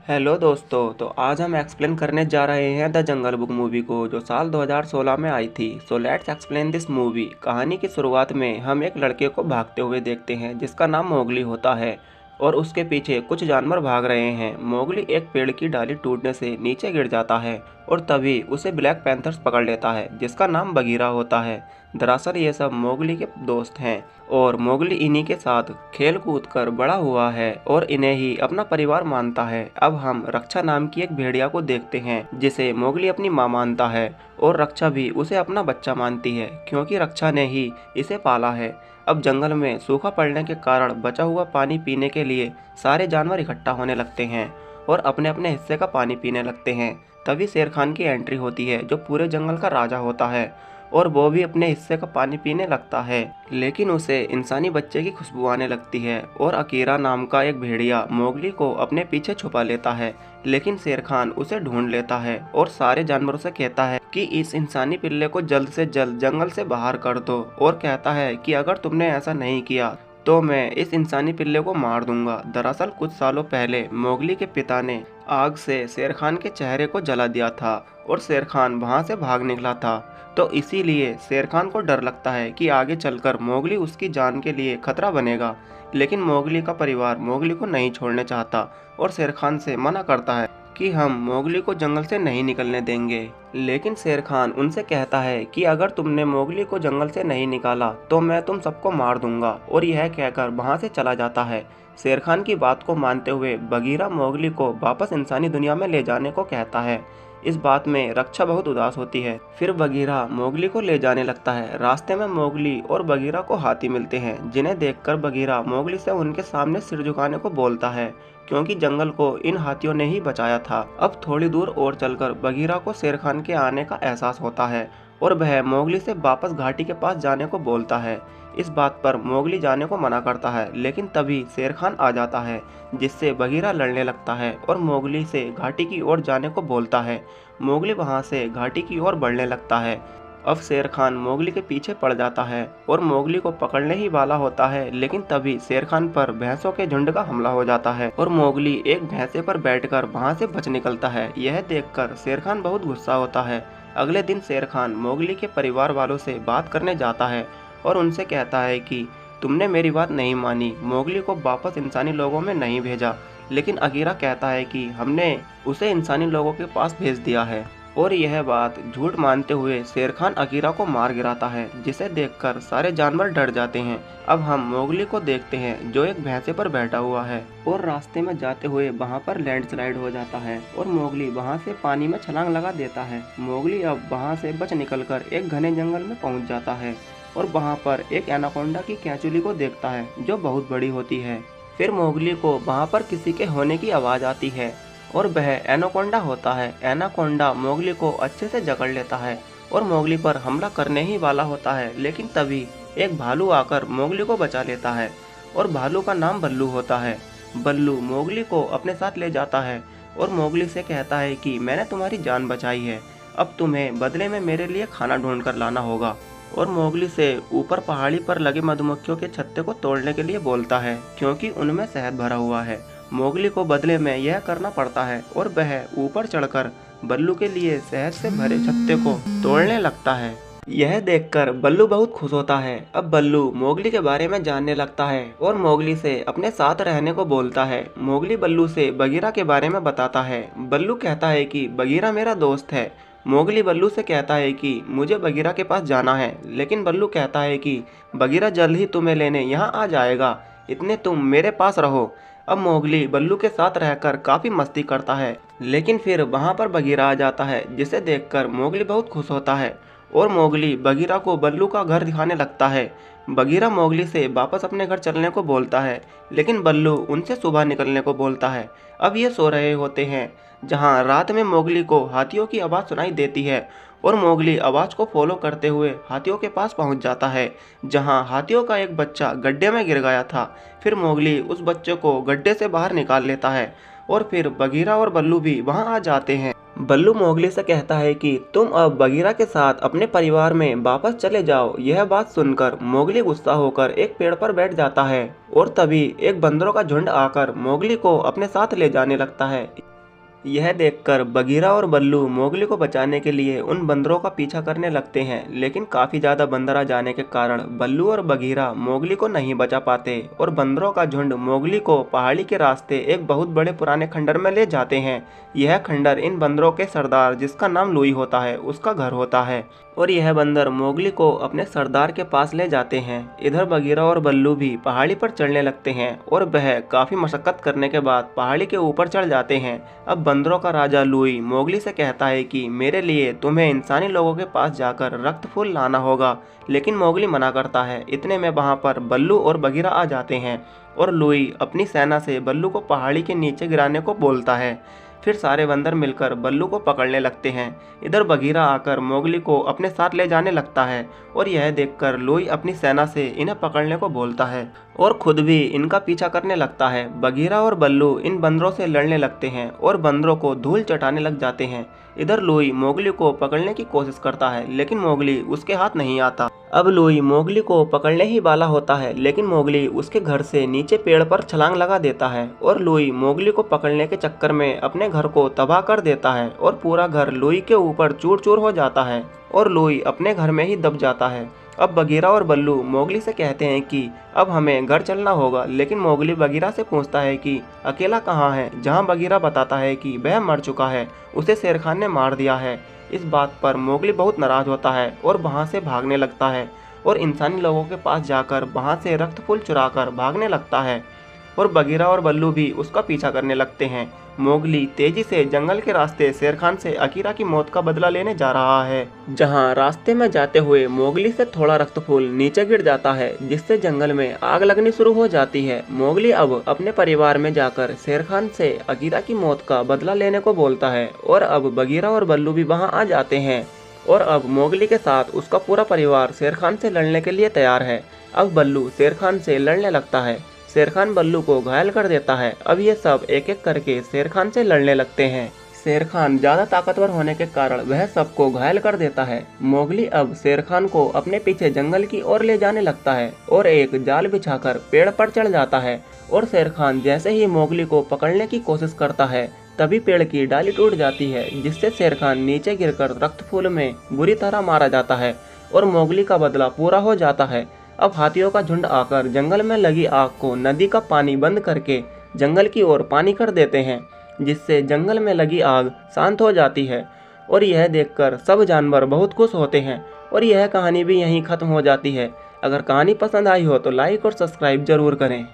Hello दोस्तों, तो आज हम एक्सप्लेन करने जा रहे हैं द जंगल बुक मूवी को जो साल 2016 में आई थी। So let's explain this movie. कहानी की शुरुआत में हम एक लड़के को भागते हुए देखते हैं जिसका नाम मोगली होता है और उसके पीछे कुछ जानवर भाग रहे हैं। मोगली एक पेड़ की डाली टूटने से नीचे गिर जाता है और तभी उसे ब्लैक पैंथर्स पकड़ लेता है जिसका नाम बगीरा होता है। दरअसल ये सब मोगली के दोस्त हैं और मोगली इन्हीं के साथ खेल कूद कर बड़ा हुआ है और इन्हें ही अपना परिवार मानता है। अब हम रक्षा नाम की एक भेड़िया को देखते हैं जिसे मोगली अपनी माँ मानता है और रक्षा भी उसे अपना बच्चा मानती है क्योंकि रक्षा ने ही इसे पाला है। अब जंगल में सूखा पड़ने के कारण बचा हुआ पानी पीने के लिए सारे जानवर इकट्ठा होने लगते हैं और अपने अपने हिस्से का पानी पीने लगते हैं। तभी शेर खान की एंट्री होती है जो पूरे जंगल का राजा होता है और वो भी अपने हिस्से का पानी पीने लगता है, लेकिन उसे इंसानी बच्चे की खुशबू आने लगती है और अकीरा नाम का एक भेड़िया मोगली को अपने पीछे छुपा लेता है। लेकिन शेर खान उसे ढूंढ लेता है और सारे जानवरों से कहता है कि इस इंसानी पिल्ले को जल्द से जल्द जंगल से बाहर कर दो और कहता है कि अगर तुमने ऐसा नहीं किया तो मैं इस इंसानी पिल्ले को मार दूंगा। दरअसल कुछ सालों पहले मोगली के पिता ने आग से शेर खान के चेहरे को जला दिया था और शेर खान वहां से भाग निकला था, तो इसीलिए शेर खान को डर लगता है कि आगे चलकर मोगली उसकी जान के लिए खतरा बनेगा। लेकिन मोगली का परिवार मोगली को नहीं छोड़ने चाहता और शेर खान से मना करता है कि हम मोगली को जंगल से नहीं निकलने देंगे। लेकिन शेर खान उनसे कहता है कि अगर तुमने मोगली को जंगल से नहीं निकाला तो मैं तुम सबको मार दूंगा और यह कहकर वहां से चला जाता है। शेर खान की बात को मानते हुए बगीरा मोगली को वापस इंसानी दुनिया में ले जाने को कहता है। इस बात में रक्षा बहुत उदास होती है। फिर बगीरा मोगली को ले जाने लगता है। रास्ते में मोगली और बगीरा को हाथी मिलते हैं जिन्हें देखकर बगीरा मोगली से उनके सामने सिर झुकाने को बोलता है क्योंकि जंगल को इन हाथियों ने ही बचाया था। अब थोड़ी दूर और चलकर बगीरा को शेर खान के आने का एहसास होता है और वह मोगली से वापस घाटी के पास जाने को बोलता है। इस बात पर मोगली जाने को मना करता है, लेकिन तभी शेर खान आ जाता है जिससे बगीरा लड़ने लगता है और मोगली से घाटी की ओर जाने को बोलता है। मोगली वहां से घाटी की ओर बढ़ने लगता है। अब शेर खान मोगली के पीछे पड़ जाता है और मोगली को पकड़ने ही वाला होता है, लेकिन तभी शेर खान पर भैंसों के झुंड का हमला हो जाता है और मोगली एक भैंसे पर बैठकर वहां से बच निकलता है। यह देखकर शेर खान बहुत गुस्सा होता है। अगले दिन शेर खान मोगली के परिवार वालों से बात करने जाता है और उनसे कहता है कि तुमने मेरी बात नहीं मानी, मोगली को वापस इंसानी लोगों में नहीं भेजा, लेकिन अकीरा कहता है कि हमने उसे इंसानी लोगों के पास भेज दिया है। और यह बात झूठ मानते हुए शेर खान अकीरा को मार गिराता है, जिसे देखकर सारे जानवर डर जाते हैं। अब हम मोगली को देखते हैं जो एक भैंसे पर बैठा हुआ है और रास्ते में जाते हुए वहां पर लैंडस्लाइड हो जाता है और मोगली वहां से पानी में छलांग लगा देता है। मोगली अब वहां से बच निकलकर एक घने जंगल में पहुंच जाता है और वहां पर एक एनाकोंडा की कैंचुली को देखता है जो बहुत बड़ी होती है। फिर मोगली को वहां पर किसी के होने की आवाज आती है और वह एनाकोंडा होता है। एनाकोंडा मोगली को अच्छे से जकड़ लेता है और मोगली पर हमला करने ही वाला होता है, लेकिन तभी एक भालू आकर मोगली को बचा लेता है और भालू का नाम बल्लू होता है। बल्लू मोगली को अपने साथ ले जाता है और मोगली से कहता है कि मैंने तुम्हारी जान बचाई है, अब तुम्हें बदले में मेरे लिए खाना ढूंढ कर लाना होगा। और मोगली से ऊपर पहाड़ी पर लगे मधुमक्खियों के छत्ते को तोड़ने के लिए बोलता है क्योंकि उनमें शहद भरा हुआ है। मोगली को बदले में यह करना पड़ता है और वह ऊपर चढ़कर बल्लू के लिए शहद से भरे छत्ते को तोड़ने लगता है। यह देखकर बल्लू बहुत खुश होता है। अब बल्लू मोगली के बारे में जानने लगता है और मोगली से अपने साथ रहने को बोलता है। मोगली बल्लू से बगीरा के बारे में बताता है। बल्लू कहता है कि बगीरा मेरा दोस्त है। मोगली बल्लू से कहता है कि मुझे बगीरा के पास जाना है, लेकिन बल्लू कहता है कि बगीरा जल्द ही तुम्हें लेने यहाँ आ जाएगा, इतने तुम मेरे पास रहो। अब मोगली बल्लू के साथ रहकर काफी मस्ती करता है, लेकिन फिर वहाँ पर बगीरा आ जाता है जिसे देखकर मोगली बहुत खुश होता है और मोगली बगीरा को बल्लू का घर दिखाने लगता है। बगीरा मोगली से वापस अपने घर चलने को बोलता है, लेकिन बल्लू उनसे सुबह निकलने को बोलता है। अब ये सो रहे होते हैं जहाँ रात में मोगली को हाथियों की आवाज़ सुनाई देती है और मोगली आवाज़ को फॉलो करते हुए हाथियों के पास पहुंच जाता है जहां हाथियों का एक बच्चा गड्ढे में गिर गया था। फिर मोगली उस बच्चे को गड्ढे से बाहर निकाल लेता है और फिर बगीरा और बल्लू भी वहां आ जाते हैं। बल्लू मोगली से कहता है कि तुम अब बगीरा के साथ अपने परिवार में वापस चले जाओ। यह बात सुनकर मोगली गुस्सा होकर एक पेड़ पर बैठ जाता है और तभी एक बंदरों का झुंड आकर मोगली को अपने साथ ले जाने लगता है। यह देखकर बगीरा और बल्लू मोगली को बचाने के लिए उन बंदरों का पीछा करने लगते हैं, लेकिन काफी ज्यादा बंदर आ जाने के कारण बल्लू और बगीरा मोगली को नहीं बचा पाते और बंदरों का झुंड मोगली को पहाड़ी के रास्ते एक बहुत बड़े पुराने खंडर में ले जाते हैं। यह खंडर इन बंदरों के सरदार, जिसका नाम लुई होता है, उसका घर होता है और यह बंदर मोगली को अपने सरदार के पास ले जाते हैं। इधर बगीरा और बल्लू भी पहाड़ी पर चढ़ने लगते हैं और वह काफी मशक्कत करने के बाद पहाड़ी के ऊपर चढ़ जाते हैं। अब बंदरों का राजा लुई मोगली से कहता है कि मेरे लिए तुम्हें इंसानी लोगों के पास जाकर रक्त फूल लाना होगा, लेकिन मोगली मना करता है। इतने में वहां पर बल्लू और बगीरा आ जाते हैं और लुई अपनी सेना से बल्लू को पहाड़ी के नीचे गिराने को बोलता है। फिर सारे बंदर मिलकर बल्लू को पकड़ने लगते हैं। इधर बगीरा आकर मोगली को अपने साथ ले जाने लगता है और यह देखकर लुई अपनी सेना से इन्हें पकड़ने को बोलता है और खुद भी इनका पीछा करने लगता है। बगीरा और बल्लू इन बंदरों से लड़ने लगते हैं और बंदरों को धूल चटाने लग जाते हैं। इधर लुई मोगली को पकड़ने की कोशिश करता है, लेकिन मोगली उसके हाथ नहीं आता। अब लुई मोगली को पकड़ने ही वाला होता है, लेकिन मोगली उसके घर से नीचे पेड़ पर छलांग लगा देता है और लुई मोगली को पकड़ने के चक्कर में अपने घर को तबाह कर देता है और पूरा घर लुई के ऊपर चूर चूर हो जाता है और लुई अपने घर में ही दब जाता है। अब बगीरा और बल्लू मोगली से कहते हैं कि अब हमें घर चलना होगा, लेकिन मोगली बगीरा से पूछता है कि अकेला कहाँ है, जहाँ बगीरा बताता है कि वह मर चुका है, उसे शेर खान ने मार दिया है। इस बात पर मोगली बहुत नाराज होता है और वहाँ से भागने लगता है और इंसानी लोगों के पास जाकर वहाँ से रक्त फूल चुराकर भागने लगता है और बगीरा और बल्लू भी उसका पीछा करने लगते हैं। मोगली तेजी से जंगल के रास्ते शेर खान से अकीरा की मौत का बदला लेने जा रहा है, जहां रास्ते में जाते हुए मोगली से थोड़ा रक्त फूल नीचे गिर जाता है, जिससे जंगल में आग लगनी शुरू हो जाती है। मोगली अब अपने परिवार में जाकर शेर खान से अकीरा की मौत का बदला लेने को बोलता है और अब बगीरा और बल्लू भी वहाँ आ जाते हैं और अब मोगली के साथ उसका पूरा परिवार शेर खान से लड़ने के लिए तैयार है। अब बल्लू शेर खान से लड़ने लगता है। शेर खान बल्लू को घायल कर देता है। अब ये सब एक एक करके शेर खान से लड़ने लगते हैं। शेर खान ज्यादा ताकतवर होने के कारण वह सबको घायल कर देता है। मोगली अब शेर खान को अपने पीछे जंगल की ओर ले जाने लगता है और एक जाल बिछाकर पेड़ पर चढ़ जाता है और शेर खान जैसे ही मोगली को पकड़ने की कोशिश करता है, तभी पेड़ की डाली टूट जाती है, जिससे शेर खान नीचे गिरकर रक्त फूल में बुरी तरह मारा जाता है और मोगली का बदला पूरा हो जाता है। अब हाथियों का झुंड आकर जंगल में लगी आग को नदी का पानी बंद करके जंगल की ओर पानी कर देते हैं, जिससे जंगल में लगी आग शांत हो जाती है और यह देखकर सब जानवर बहुत खुश होते हैं और यह कहानी भी यहीं खत्म हो जाती है। अगर कहानी पसंद आई हो तो लाइक और सब्सक्राइब जरूर करें।